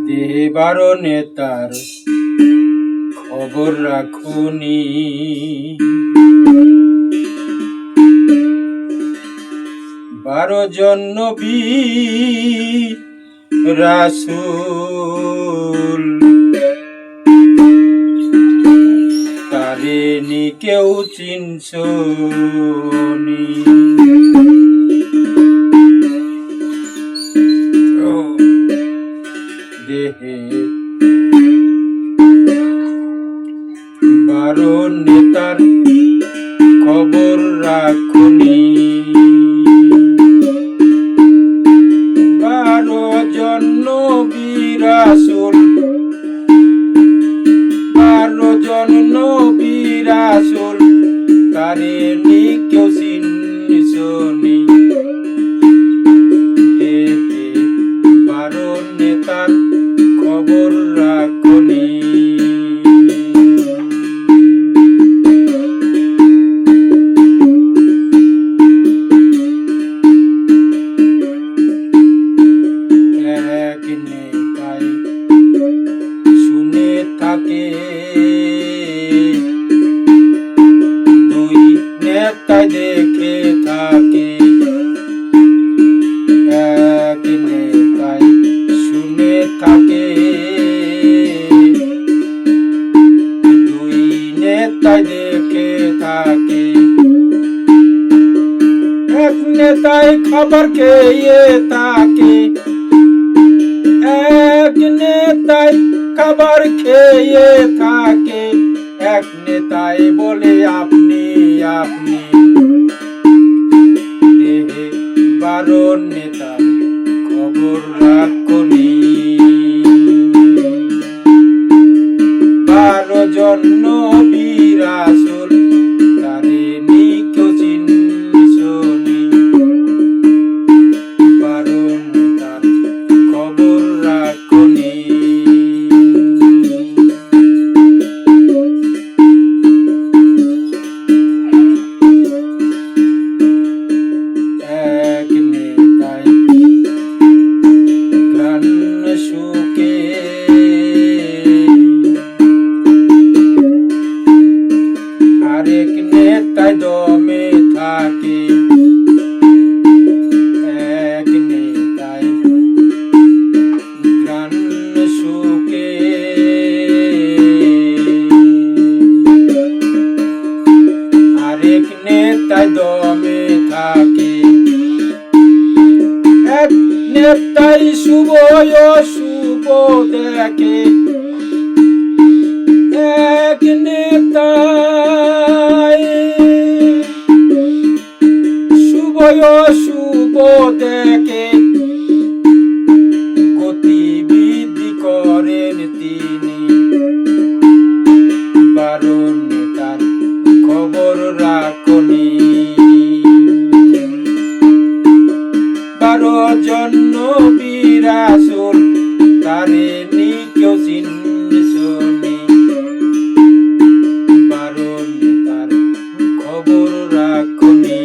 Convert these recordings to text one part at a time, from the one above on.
দেবারো নেতার খবর রাখুনি, বারো জন নবী রাসূল তারে নি কেউ চিনছনি। দেহে বারো নেতার খবর রাখুনি, বারো জন নবী রাসূল, বারো জন নবী রাসূল তারে নি কেউ চিনছনি। দেহে বারো নেতার খবর রাখুনি, এক নেতায় শুনে থাকে, দুই নেতায় দেখে থাকে। এক নেতায় শুনে থাকে, দুই নেতায় দেখে থাকে। এক নেতায় খাবার খেয়ে থাকে, এক নেতায় খাবার খেয়ে থাকে। এক নেতায় বলে আপনি আপনি। দেহে বারো নেতার খবর রাখুনি, বারো জন নবী রাসূল তারে নি কেউ চিনছনি। বারো নেতার খবর রাখুনি, এক নেতায় ঘ্রাণ শুকে, আরেক নেতায় দমে থাকে। এক নেতায় ঘ্রাণ শুকে, আরেক নেতায় দমে থাকে। এক নেতায় শুভ অশুভ দেখে, এক নেতায় শুভ অশুভ দেখে। গতিবিধি করেন তিনি, বারো নেতার খবর রাখুনি, বারো জন নবী রাসূল তারে নি কেউ চিনছনি। বারো নেতার খবর রাখুনি,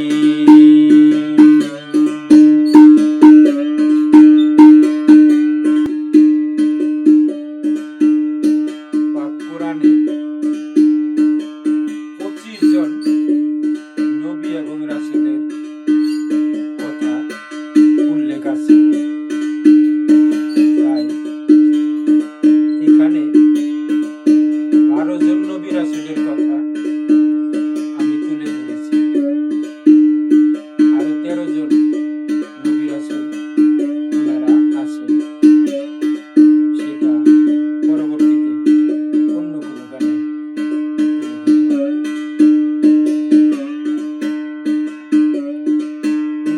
পাক কোরআনে 25 জন নবী এবং রাসূলের কথা উল্লেখ আছে। তাই এখানে 12 জন নবী রাসূলের কথা আমি তুলে ধরেছি। আরো 13 জন নবী রাসূল ওনারা আছেন, সেটা পরবর্তীতে অন্য কোনো গানে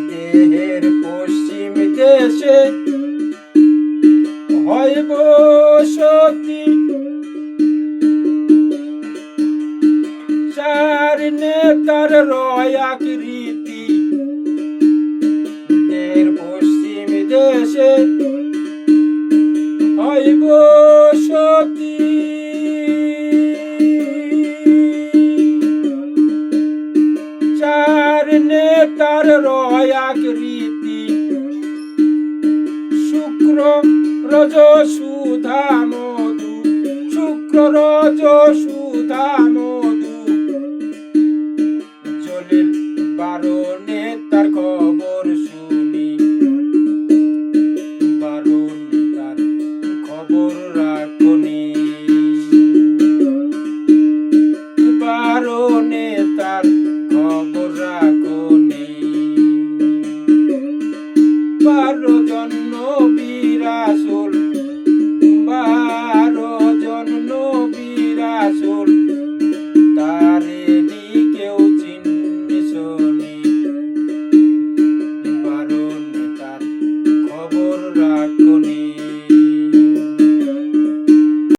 দেহের পশ্চিম দেশে হয় বসতি, চার নেতার রয় আকৃতি। দেহের পশ্চিম দেশে হয় বসতি, চার নেতার রয় আকৃতি। শুক্র রজ সুধা মধু, শুক্র রজ সুধা মধু।